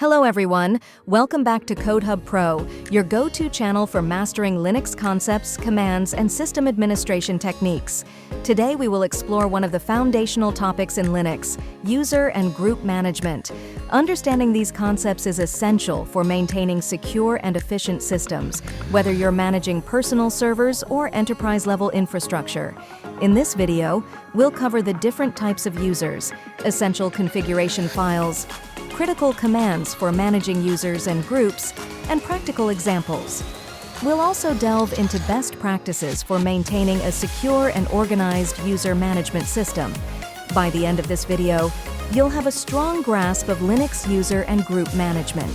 Hello everyone, welcome back to Codehub Pro, your go-to channel for mastering Linux concepts, commands, and system administration techniques. Today we will explore one of the foundational topics in Linux, user and group management. Understanding these concepts is essential for maintaining secure and efficient systems, whether you're managing personal servers or enterprise-level infrastructure. In this video, we'll cover the different types of users, essential configuration files, critical commands for managing users and groups, and practical examples. We'll also delve into best practices for maintaining a secure and organized user management system. By the end of this video, you'll have a strong grasp of Linux user and group management.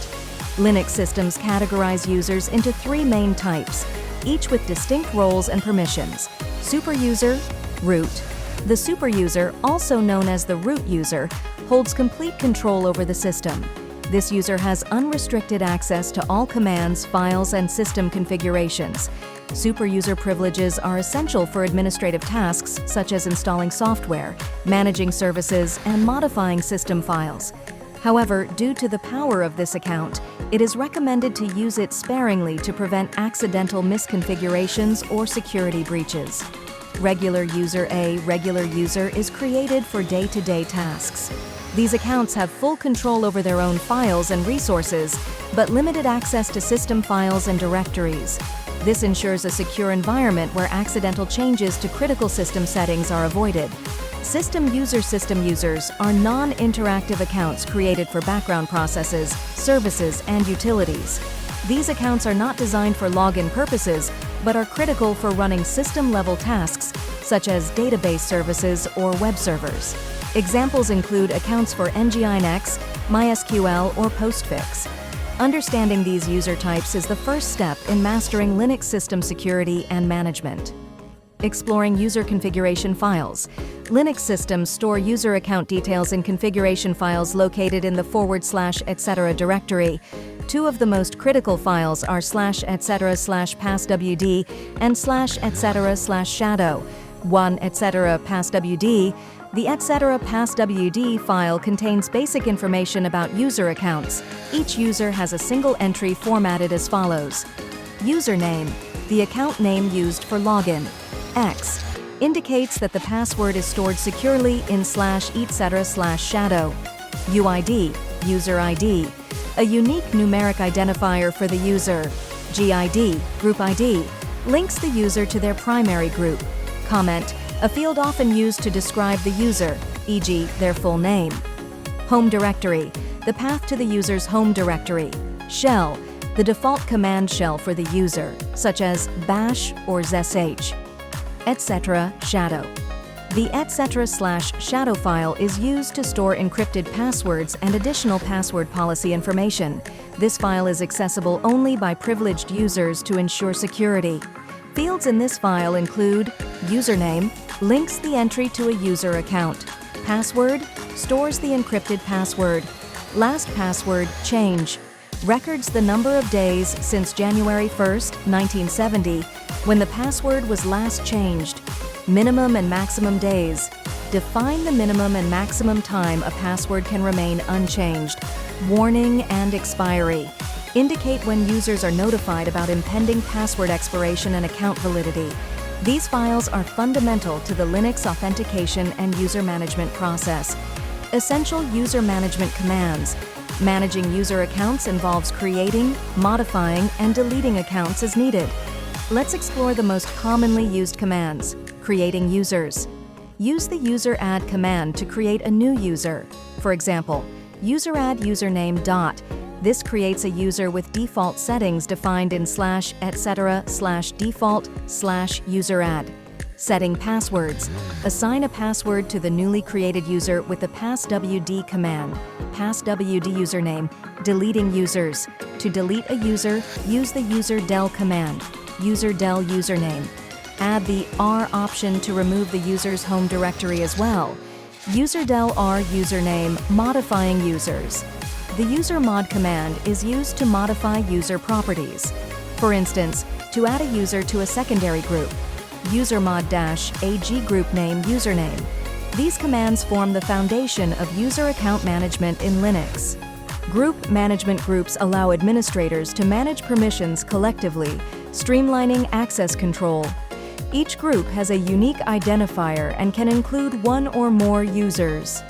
Linux systems categorize users into three main types, each with distinct roles and permissions: superuser, root. The superuser, also known as the root user, holds complete control over the system. This user has unrestricted access to all commands, files, and system configurations. Superuser privileges are essential for administrative tasks such as installing software, managing services, and modifying system files. However, due to the power of this account, it is recommended to use it sparingly to prevent accidental misconfigurations or security breaches. Regular user A regular user is created for day-to-day tasks. These accounts have full control over their own files and resources, but limited access to system files and directories. This ensures a secure environment where accidental changes to critical system settings are avoided. System users are non-interactive accounts created for background processes, services, and utilities. These accounts are not designed for login purposes, but are critical for running system-level tasks, such as database services or web servers. Examples include accounts for Nginx, MySQL, or Postfix. Understanding these user types is the first step in mastering Linux system security and management. Exploring user configuration files. Linux systems store user account details in configuration files located in the /etc directory. Two of the most critical files are /etc/passwd and /etc/shadow. One /etc/passwd. The /etc/passwd file contains basic information about user accounts. Each user has a single entry formatted as follows: username, the account name used for login. X indicates that the password is stored securely in /etc/shadow. UID, user ID, a unique numeric identifier for the user. GID, group ID, links the user to their primary group. Comment, a field often used to describe the user, e.g., their full name. Home directory, the path to the user's home directory. Shell, the default command shell for the user, such as bash or zsh. Etc. shadow. The etc/shadow file is used to store encrypted passwords and additional password policy information. This file is accessible only by privileged users to ensure security. Fields in this file include username, links the entry to a user account. Password, stores the encrypted password. Last password, change, records the number of days since January 1st, 1970, when the password was last changed. Minimum and maximum days, define the minimum and maximum time a password can remain unchanged. Warning and expiry, indicate when users are notified about impending password expiration and account validity. These files are fundamental to the Linux authentication and user management process. Essential user management commands. Managing user accounts involves creating, modifying, and deleting accounts as needed. Let's explore the most commonly used commands. Creating users. Use the useradd command to create a new user. For example, useradd username dot. This creates a user with default settings defined in /etc/default/useradd. Setting passwords. Assign a password to the newly created user with the passwd command. Passwd username. Deleting users. To delete a user, use the userdel command. Userdel username. Add the R option to remove the user's home directory as well. Userdel R username, modifying users. The usermod command is used to modify user properties. For instance, to add a user to a secondary group. Usermod-ag group name username. These commands form the foundation of user account management in Linux. Group management groups allow administrators to manage permissions collectively, streamlining access control. Each group has a unique identifier and can include one or more users.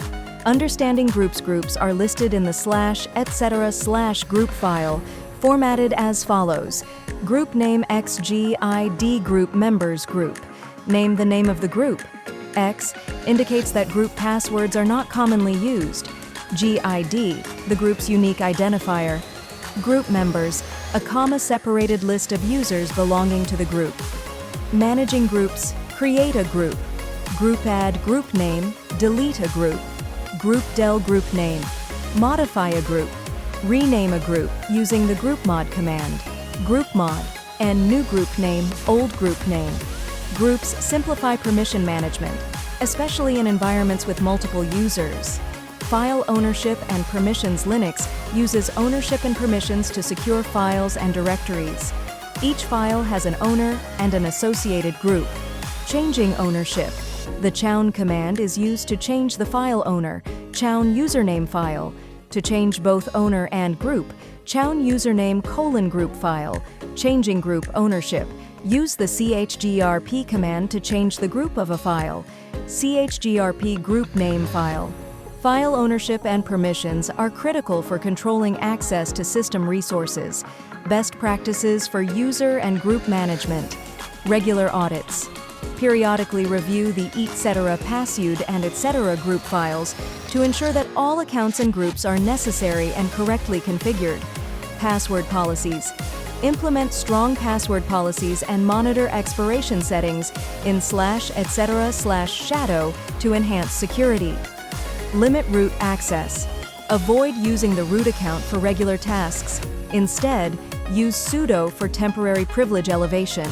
Understanding groups are listed in the /etc/group file, formatted as follows. Group name xgid group members group. Name the name of the group. X indicates that group passwords are not commonly used. GID, the group's unique identifier. Group members, a comma-separated list of users belonging to the group. Managing groups, create a group. Groupadd group name, delete a group. Groupdel group name, modify a group. Rename a group using the groupmod command. Groupmod, and new group name, old group name. Groups simplify permission management, especially in environments with multiple users. File ownership and permissions. Linux uses ownership and permissions to secure files and directories. Each file has an owner and an associated group. Changing ownership. The chown command is used to change the file owner, chown username file. To change both owner and group, chown username :group file. Changing group ownership. Use the chgrp command to change the group of a file. chgrp group name file. File ownership and permissions are critical for controlling access to system resources. Best practices for user and group management. Regular audits. Periodically review the etc., passwd, and etc. group files to ensure that all accounts and groups are necessary and correctly configured. Password policies. Implement strong password policies and monitor expiration settings in /etc/shadow to enhance security. Limit root access. Avoid using the root account for regular tasks. Instead, use sudo for temporary privilege elevation.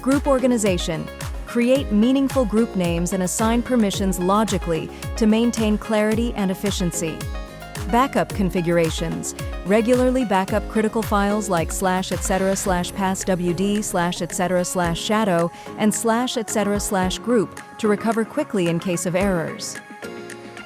Group organization. Create meaningful group names and assign permissions logically to maintain clarity and efficiency. Backup configurations. Regularly backup critical files like /etc/passwd, /etc/shadow, and /etc/group to recover quickly in case of errors.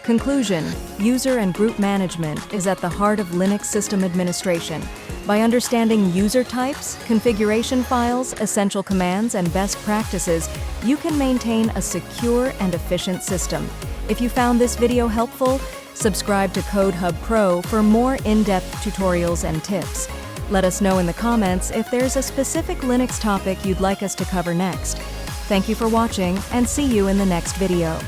Conclusion: user and group management is at the heart of Linux system administration. By understanding user types, configuration files, essential commands, and best practices, you can maintain a secure and efficient system. If you found this video helpful, subscribe to Codehub Pro for more in-depth tutorials and tips. Let us know in the comments if there's a specific Linux topic you'd like us to cover next. Thank you for watching, and see you in the next video.